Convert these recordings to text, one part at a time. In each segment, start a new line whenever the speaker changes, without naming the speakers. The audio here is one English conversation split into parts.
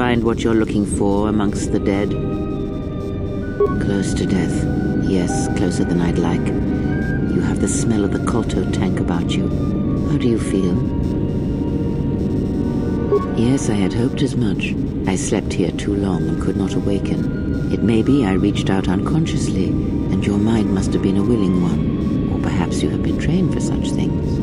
Find what you're looking for amongst the dead? Close to death. Yes, closer than I'd like. You have the smell of the Kotor tank about you. How do you feel? Yes, I had hoped as much. I slept here too long and could not awaken. It may be I reached out unconsciously, and your mind must have been a willing one. Or perhaps you have been trained for such things.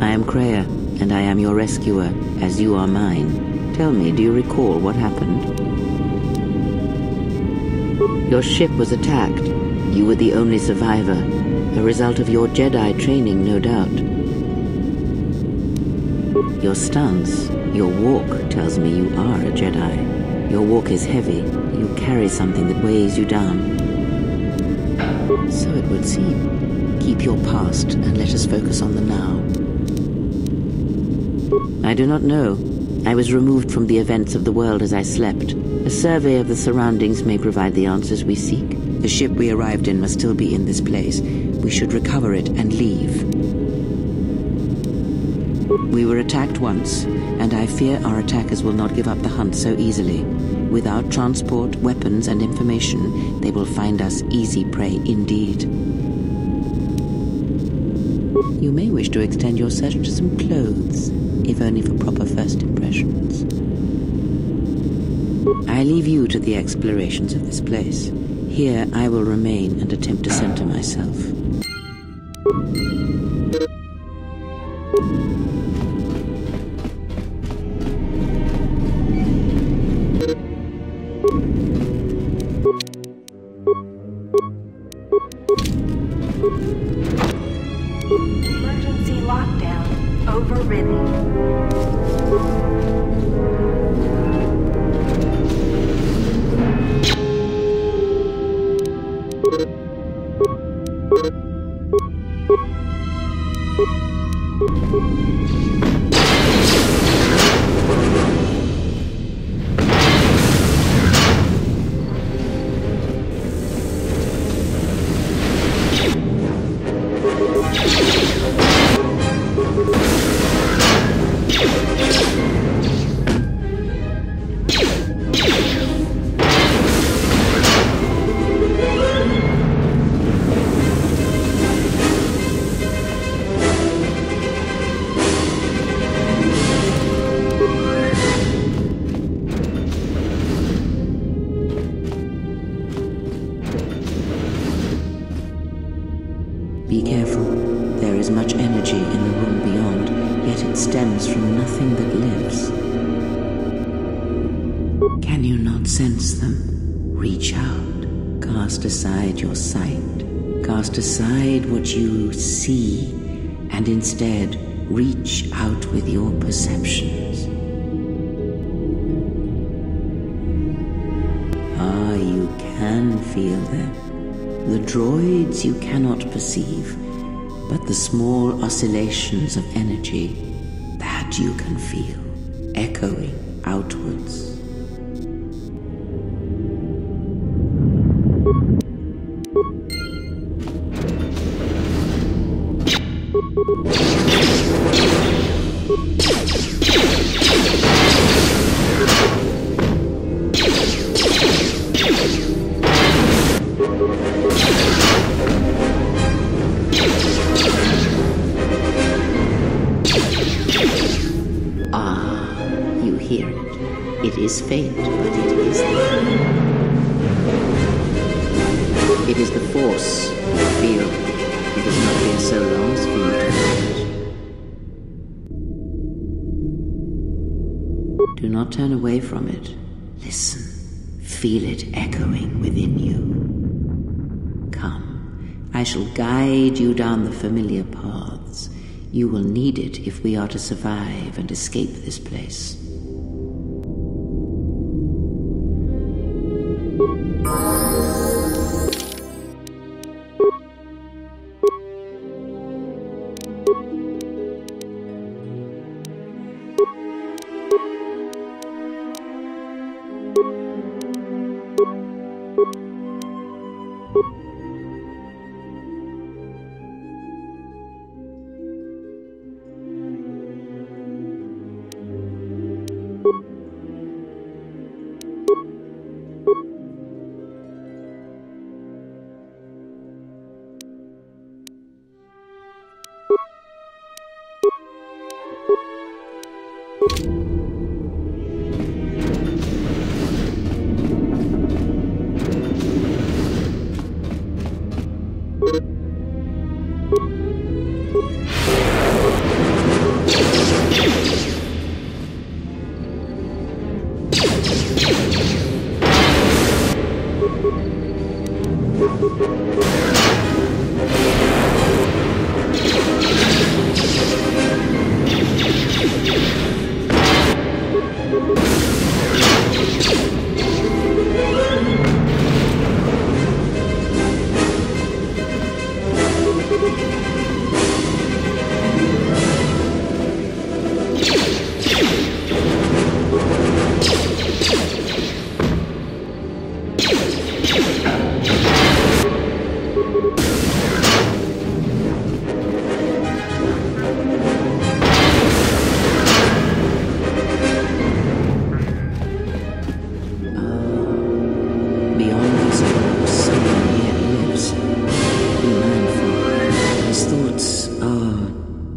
I am Kreia, and I am your rescuer, as you are mine. Tell me, do you recall what happened? Your ship was attacked. You were the only survivor, a result of your Jedi training, no doubt. Your stance, your walk, tells me you are a Jedi. Your walk is heavy. You carry something that weighs you down. So it would seem. Keep your past and let us focus on the now. I do not know. I was removed from the events of the world as I slept. A survey of the surroundings may provide the answers we seek. The ship we arrived in must still be in this place. We should recover it and leave. We were attacked once, and I fear our attackers will not give up the hunt so easily. Without transport, weapons, and information, they will find us easy prey indeed. You may wish to extend your search to some clothes, if only for proper first impressions. I leave you to the explorations of this place. Here I will remain and attempt to center myself.
Emergency lockdown overridden.
Be careful. There is much energy in the room beyond, yet it stems from nothing that lives. Can you not sense them? Reach out. Cast aside your sight. Cast aside what you see, and instead reach out with your perceptions. Ah, you can feel them. The droids you cannot perceive, but the small oscillations of energy, that you can feel, echoing outwards. It is faint, but it is there. It is the Force you feel. It has not been so long for you to manage. Do not turn away from it. Listen. Feel it echoing within you. Come, I shall guide you down the familiar paths. You will need it if we are to survive and escape this place.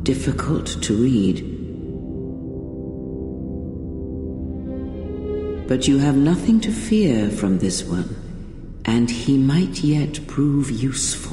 Difficult to read. But you have nothing to fear from this one, and he might yet prove useful.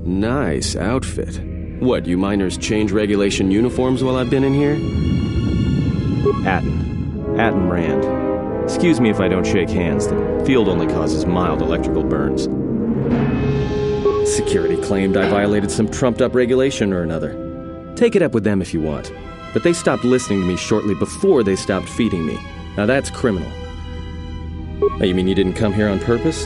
Nice outfit. What, you miners change regulation uniforms while I've been in here?
Atten Rand. Excuse me if I don't shake hands. The field only causes mild electrical burns. Security claimed I violated some trumped-up regulation or another. Take it up with them if you want. but they stopped listening to me shortly before they stopped feeding me. Now that's criminal. Oh, you mean you didn't come here on purpose?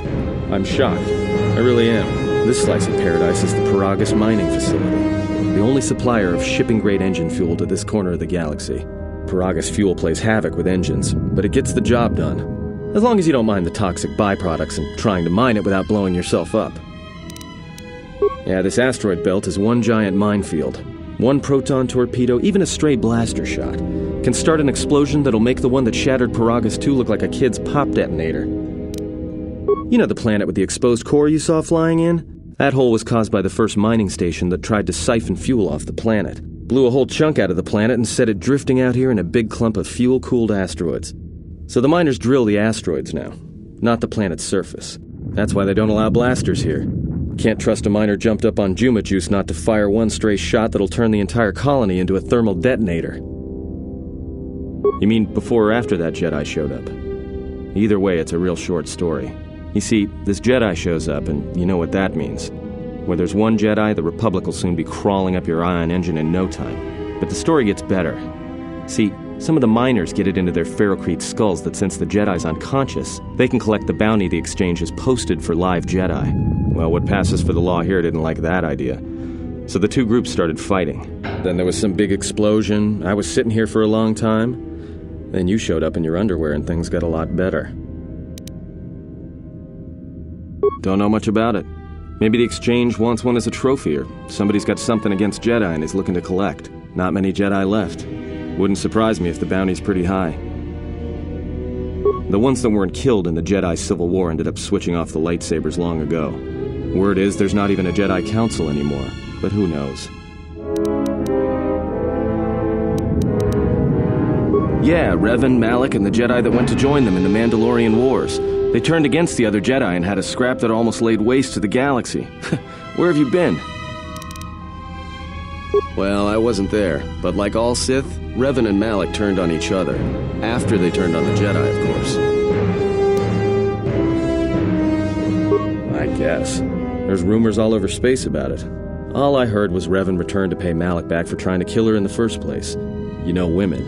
I'm shocked. I really am. This slice of paradise is the Peragus mining facility, the only supplier of shipping-grade engine fuel to this corner of the galaxy. Peragus fuel plays havoc with engines, but it gets the job done. As long as you don't mind the toxic byproducts and trying to mine it without blowing yourself up. Yeah, this asteroid belt is one giant minefield. One proton torpedo, even a stray blaster shot, can start an explosion that'll make the one that shattered Peragus 2 look like a kid's pop detonator. You know the planet with the exposed core you saw flying in? That hole was caused by the first mining station that tried to siphon fuel off the planet. Blew a whole chunk out of the planet and set it drifting out here in a big clump of fuel-cooled asteroids. So the miners drill the asteroids now, not the planet's surface. That's why they don't allow blasters here. Can't trust a miner jumped up on Juma juice not to fire one stray shot that'll turn the entire colony into a thermal detonator. You mean before or after that Jedi showed up? Either way, it's a real short story. You see, this Jedi shows up, and you know what that means. Where there's one Jedi, the Republic will soon be crawling up your ion engine in no time. But the story gets better. See, some of the miners get it into their ferrocrete skulls that since the Jedi's unconscious, they can collect the bounty the exchange has posted for live Jedi. Well, what passes for the law here didn't like that idea. So the two groups started fighting. Then there was some big explosion. I was sitting here for a long time. Then you showed up in your underwear and things got a lot better. Don't know much about it. Maybe the exchange wants one as a trophy, or somebody's got something against Jedi and is looking to collect. Not many Jedi left. Wouldn't surprise me if the bounty's pretty high. The ones that weren't killed in the Jedi Civil War ended up switching off the lightsabers long ago. Word is there's not even a Jedi Council anymore, but who knows. Yeah, Revan, Malak, and the Jedi that went to join them in the Mandalorian Wars. They turned against the other Jedi and had a scrap that almost laid waste to the galaxy. Where have you been?
Well, I wasn't there, but like all Sith, Revan and Malak turned on each other. After they turned on the Jedi, of course. I guess. There's rumors all over space about it. All I heard was Revan returned to pay Malak back for trying to kill her in the first place. You know, women.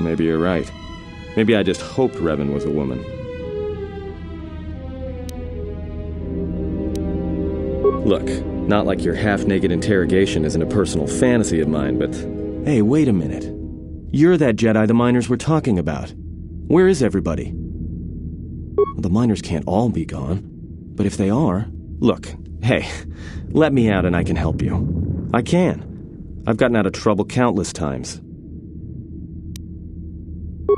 Maybe you're right. Maybe I just hoped Revan was a woman. Look, not like your half-naked interrogation isn't a personal fantasy of mine, but... Hey, wait a minute. You're that Jedi the miners were talking about. Where is everybody? Well, the miners can't all be gone. But if they are... Look, hey, let me out and I can help you. I can. I've gotten out of trouble countless times.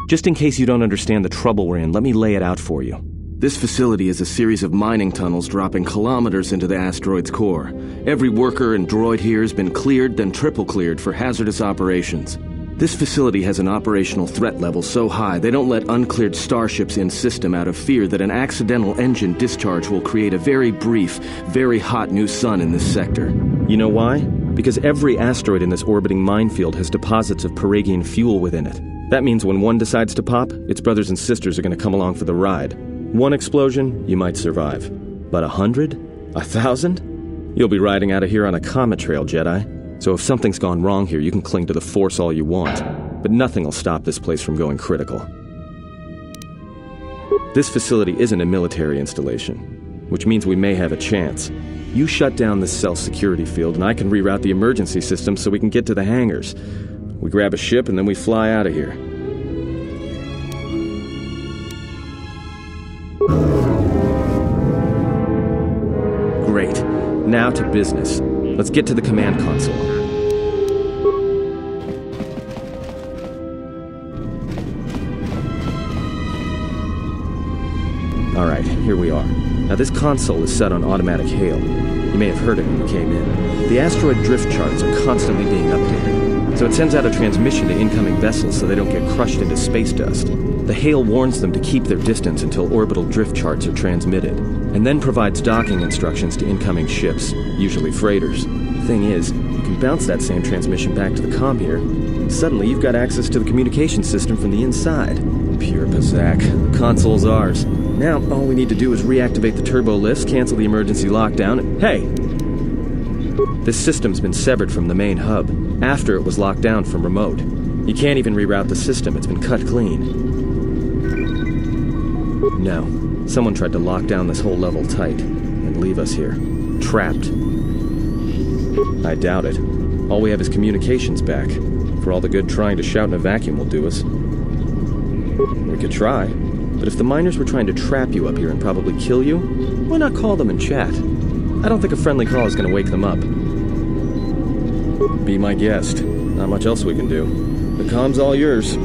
Just in case you don't understand the trouble we're in, let me lay it out for you. This facility is a series of mining tunnels dropping kilometers into the asteroid's core. Every worker and droid here has been cleared, then triple cleared for hazardous operations. This facility has an operational threat level so high they don't let uncleared starships in system out of fear that an accidental engine discharge will create a very brief, very hot new sun in this sector. You know why? Because every asteroid in this orbiting minefield has deposits of Peragian fuel within it. That means when one decides to pop, its brothers and sisters are going to come along for the ride. One explosion, you might survive. But 100? 1,000? You'll be riding out of here on a comet trail, Jedi. So if something's gone wrong here, you can cling to the Force all you want. But nothing will stop this place from going critical. This facility isn't a military installation, which means we may have a chance. You shut down this cell security field and I can reroute the emergency system so we can get to the hangars. We grab a ship and then we fly out of here. Great. Now to business. Let's get to the command console. Alright, here we are. Now this console is set on automatic hail. You may have heard it when you came in. The asteroid drift charts are constantly being updated, so it sends out a transmission to incoming vessels so they don't get crushed into space dust. The hail warns them to keep their distance until orbital drift charts are transmitted, and then provides docking instructions to incoming ships, usually freighters. Thing is, you can bounce that same transmission back to the comm here. Suddenly you've got access to the communication system from the inside. Pure Pazak. The console's ours. Now, all we need to do is reactivate the turbo lifts, cancel the emergency lockdown, and... Hey!
This system's been severed from the main hub, after it was locked down from remote. You can't even reroute the system, it's been cut clean. No, someone tried to lock down this whole level tight, and leave us here, trapped. I doubt it. All we have is communications back. For all the good trying to shout in a vacuum will do us. We could try, but if the miners were trying to trap you up here and probably kill you, why not call them and chat? I don't think a friendly call is going to wake them up. Be my guest. Not much else we can do. The comm's all yours.